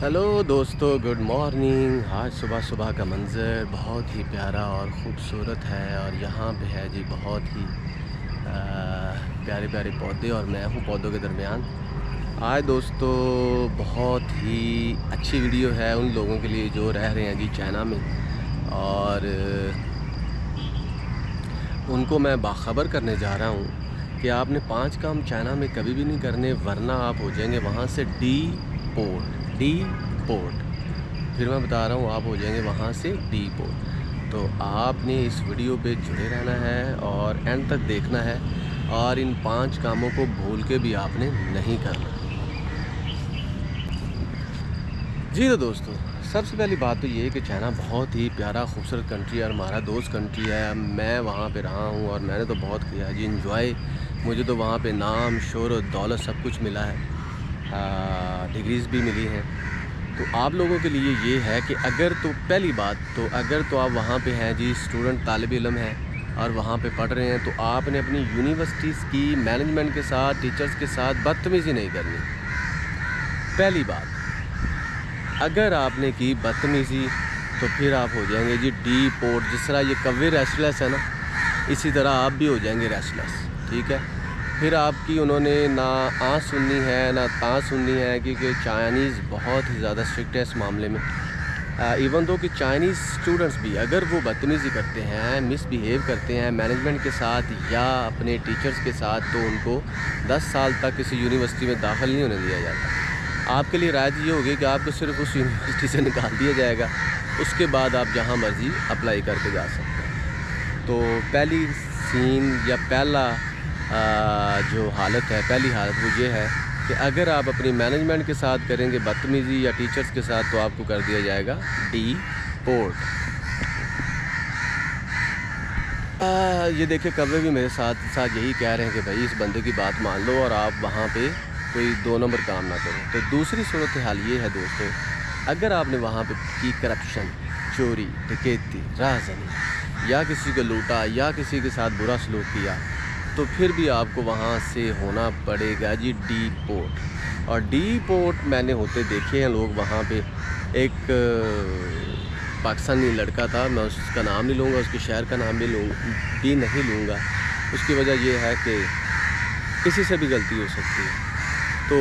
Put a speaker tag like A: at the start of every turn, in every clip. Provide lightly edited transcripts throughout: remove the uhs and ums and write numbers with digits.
A: Hello दोस्तों, good morning. आज सुबह सुबह का मंज़र बहुत ही प्यारा और ख़ूबसूरत है और यहाँ पे है जी बहुत ही प्यारे प्यारे पौधे और मैं हूँ पौधों के दरमियान। आज दोस्तों बहुत ही अच्छी वीडियो है उन लोगों के लिए जो रह रहे हैं जी चाइना में, और उनको मैं बाखबर करने जा रहा हूँ कि आपने 5 काम चाइना में कभी भी नहीं करने, वरना आप हो जाएंगे वहाँ से डीपोर्ट। फिर मैं बता रहा हूँ, आप हो जाएंगे वहाँ से डीपोर्ट। तो आपने इस वीडियो पे जुड़े रहना है और एंड तक देखना है, और इन 5 कामों को भूल के भी आपने नहीं करना। जी तो दोस्तों, सबसे पहली बात तो ये है कि चाइना बहुत ही प्यारा खूबसूरत कंट्री है और हमारा दोस्त कंट्री है। मैं वहाँ पे रहा हूँ और मैंने तो बहुत किया है जी इंजॉय। मुझे तो वहाँ पे नाम शोहरत दौलत सब कुछ मिला है, डिग्रीज़ भी मिली हैं। तो आप लोगों के लिए ये है कि अगर तो पहली बात तो अगर तो आप वहाँ पे हैं जी, स्टूडेंट तालिब इल्म हैं और वहाँ पे पढ़ रहे हैं, तो आपने अपनी यूनिवर्सिटीज़ की मैनेजमेंट के साथ, टीचर्स के साथ बदतमीज़ी नहीं करनी। पहली बात, अगर आपने की बदतमीज़ी तो फिर आप हो जाएंगे जी डीपोर्ट। जिस तरह ये कौवे रेस्टलेस है ना, इसी तरह आप भी हो जाएंगे रेस्टलेस, ठीक है। फिर आपकी उन्होंने ना आ सुननी है ना ता सुननी है, क्योंकि चाइनीज़ बहुत ही ज़्यादा स्ट्रिक्ट है इस मामले में। इवन दो कि चाइनीज़ स्टूडेंट्स भी अगर वो बदतमीज़ी करते हैं, मिसबिहेव करते हैं मैनेजमेंट के साथ या अपने टीचर्स के साथ, तो उनको 10 साल तक किसी यूनिवर्सिटी में दाखिल नहीं होने दिया जाता। आपके लिए राय ये होगी कि आपको सिर्फ उस यूनिवर्सिटी से निकाल दिया जाएगा, उसके बाद आप जहाँ मर्ज़ी अप्लाई करके जा सकते हैं। तो पहली सीन या पहला जो हालत है, पहली हालत वो ये है कि अगर आप अपनी मैनेजमेंट के साथ करेंगे बदतमीज़ी या टीचर्स के साथ, तो आपको कर दिया जाएगा डीपोर्ट। ये देखिए, कभी भी मेरे साथ यही कह रहे हैं कि भाई इस बंदे की बात मान लो और आप वहाँ पे कोई 2 नंबर काम ना करें। तो दूसरी सूरत हाल ये है दोस्तों, अगर आपने वहाँ पे की करप्शन, चोरी, डकैती, राहज़नी या किसी को लूटा या किसी के साथ बुरा सलूक किया, तो फिर भी आपको वहाँ से होना पड़ेगा जी डीपोर्ट। और डीपोर्ट मैंने होते देखे हैं लोग वहाँ पे। एक पाकिस्तानी लड़का था, मैं उसका नाम नहीं लूँगा, उसके शहर का नाम भी नहीं लूँगा। उसकी वजह यह है कि किसी से भी गलती हो सकती है। तो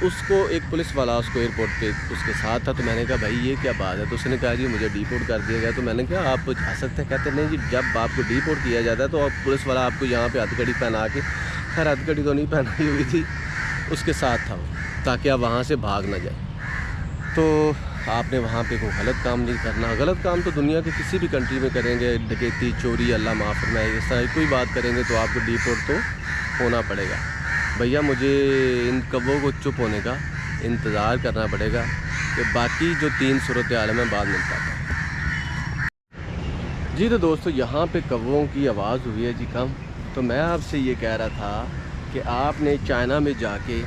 A: उसको एक पुलिस वाला उसको एयरपोर्ट पे उसके साथ था, तो मैंने कहा भाई ये क्या बात है। तो उसने कहा जी मुझे डीपोर्ट कर दिया गया। तो मैंने कहा आप जा सकते हैं? कहते नहीं जी, जब आपको डीपोर्ट किया जाता है तो आप पुलिस वाला आपको यहाँ पे हथकड़ी पहना के, खैर हथकड़ी तो नहीं पहनाई हुई थी, उसके साथ था वो, ताकि आप वहाँ से भाग ना जाए। तो आपने वहाँ पे कोई गलत काम नहीं करना। गलत काम तो दुनिया के किसी भी कंट्री में करेंगे, डकैती, चोरी, अल्लाह माफ़ फरमाए, इस तरह कोई बात करेंगे तो आपको डीपोर्ट तो होना पड़ेगा। भैया मुझे इन कौवों को चुप होने का इंतज़ार करना पड़ेगा, कि बाकी जो 3 सूरत हाल में बाद में बताता हूँ। जी तो दोस्तों, यहाँ पे कौवों की आवाज़ हुई है जी कम। तो मैं आपसे ये कह रहा था कि आपने चाइना में जाके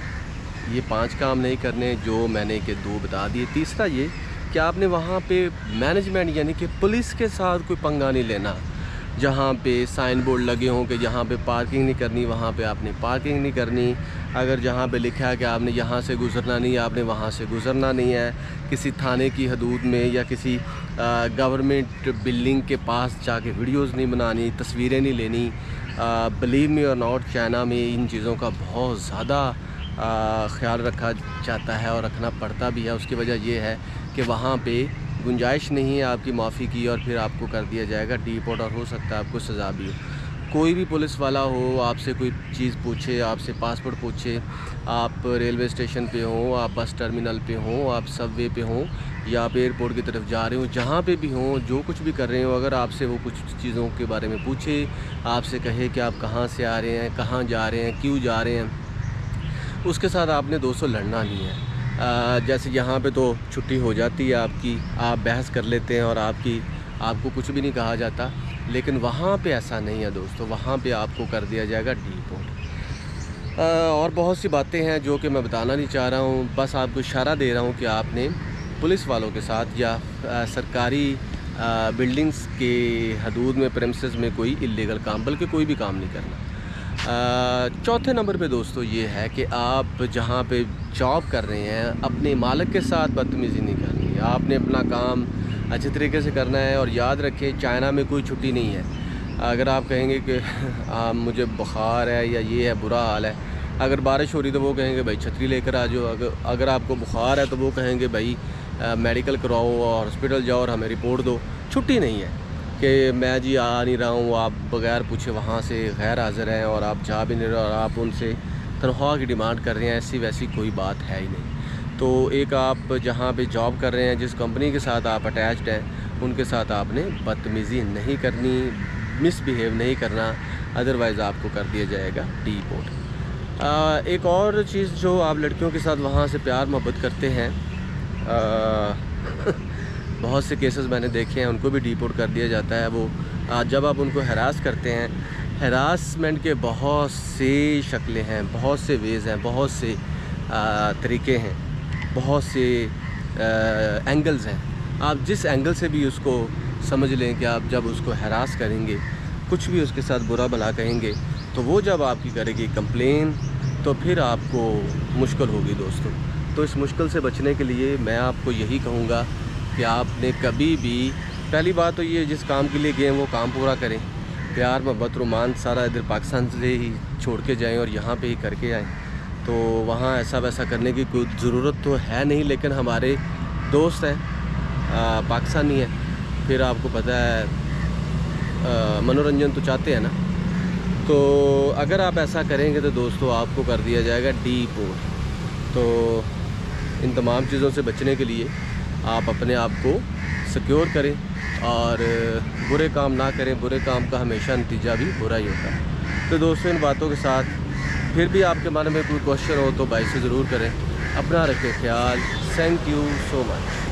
A: ये 5 काम नहीं करने जो मैंने के 2 बता दिए। तीसरा ये कि आपने वहाँ पे मैनेजमेंट यानी कि पुलिस के साथ कोई पंगा नहीं लेना। जहाँ पे साइन बोर्ड लगे हों कि यहाँ पे पार्किंग नहीं करनी, वहाँ पे आपने पार्किंग नहीं करनी। अगर जहाँ पे लिखा है कि आपने यहाँ से गुज़रना नहीं, आपने वहाँ से गुज़रना नहीं है। किसी थाने की हदूद में या किसी गवर्नमेंट बिल्डिंग के पास जाके वीडियोस नहीं बनानी, तस्वीरें नहीं लेनी। बिलीव मी और नॉट, चाइना में इन चीज़ों का बहुत ज़्यादा ख्याल रखा जाता है और रखना पड़ता भी है। उसकी वजह यह है कि वहाँ पे गुंजाइश नहीं है आपकी माफ़ी की, और फिर आपको कर दिया जाएगा डीपोर्ट, और हो सकता है आपको सज़ा भी हो। कोई भी पुलिस वाला हो, आपसे कोई चीज़ पूछे, आपसे पासपोर्ट पूछे, आप रेलवे स्टेशन पे हो, आप बस टर्मिनल पे हो, आप सबवे पे हो या आप एयरपोर्ट की तरफ जा रहे हो, जहाँ पे भी हो, जो कुछ भी कर रहे हो, अगर आपसे वो कुछ चीज़ों के बारे में पूछे, आपसे कहे कि आप कहाँ से आ रहे हैं, कहाँ जा रहे हैं, क्यों जा रहे हैं, उसके साथ आपने दोस्तों लड़ना नहीं है। जैसे यहाँ पे तो छुट्टी हो जाती है आपकी, आप बहस कर लेते हैं और आपको कुछ भी नहीं कहा जाता, लेकिन वहाँ पे ऐसा नहीं है दोस्तों। वहाँ पे आपको कर दिया जाएगा डीपोर्ट। और बहुत सी बातें हैं जो कि मैं बताना नहीं चाह रहा हूँ, बस आपको इशारा दे रहा हूँ कि आपने पुलिस वालों के साथ या सरकारी बिल्डिंग्स के हदूद में, प्रेमिसेस में कोई इल्लीगल काम, बल्कि कोई भी काम नहीं करना। चौथे नंबर पे दोस्तों ये है कि आप जहाँ पे जॉब कर रहे हैं अपने मालिक के साथ बदतमीज़ी नहीं करनी है। आपने अपना काम अच्छे तरीके से करना है। और याद रखें, चाइना में कोई छुट्टी नहीं है। अगर आप कहेंगे कि मुझे बुखार है या ये है, बुरा हाल है, अगर बारिश हो रही तो वो कहेंगे भाई छतरी लेकर आ जाओ। अगर आपको बुखार है तो वो कहेंगे भाई मेडिकल कराओ और हॉस्पिटल जाओ और हमें रिपोर्ट दो। छुट्टी नहीं है कि मैं जी आ नहीं रहा हूँ, आप बगैर पूछे वहाँ से गैर हाज़िर हैं और आप जा भी नहीं रहे और आप उनसे तनख्वाह की डिमांड कर रहे हैं। ऐसी वैसी कोई बात है ही नहीं। तो एक आप जहाँ पे जॉब कर रहे हैं, जिस कंपनी के साथ आप अटैच्ड हैं, उनके साथ आपने बदतमीज़ी नहीं करनी, मिसबिहेव नहीं करना, अदरवाइज़ आपको कर दिया जाएगा डिपोर्ट। एक और चीज़ जो आप लड़कियों के साथ वहाँ से प्यार मोहब्बत करते हैं, बहुत से केसेस मैंने देखे हैं, उनको भी डिपोर्ट कर दिया जाता है। वो जब आप उनको हरास करते हैं, हरासमेंट के बहुत से शक्लें हैं, बहुत से वेज़ हैं, बहुत से तरीके हैं, बहुत से एंगल्स हैं। आप जिस एंगल से भी उसको समझ लें कि आप जब उसको हरास करेंगे, कुछ भी उसके साथ बुरा भला कहेंगे, तो वो जब आपकी करेगी कंप्लेन, तो फिर आपको मुश्किल होगी दोस्तों। तो इस मुश्किल से बचने के लिए मैं आपको यही कहूँगा कि आपने कभी भी, पहली बात तो ये, जिस काम के लिए गए वो काम पूरा करें। प्यार मोहब्बत रोमांस सारा इधर पाकिस्तान से ही छोड़ के जाएं और यहाँ पे ही करके आएँ। तो वहाँ ऐसा वैसा करने की कोई ज़रूरत तो है नहीं, लेकिन हमारे दोस्त हैं पाकिस्तानी हैं, फिर आपको पता है मनोरंजन तो चाहते हैं ना। तो अगर आप ऐसा करेंगे तो दोस्तों आपको कर दिया जाएगा डिपोर्ट। तो इन तमाम चीज़ों से बचने के लिए आप अपने आप को सिक्योर करें और बुरे काम ना करें। बुरे काम का हमेशा नतीजा भी बुरा ही होता है। तो दोस्तों, इन बातों के साथ फिर भी आपके मन में कोई क्वेश्चन हो तो भाई से ज़रूर करें। अपना रखें ख्याल। Thank you so much.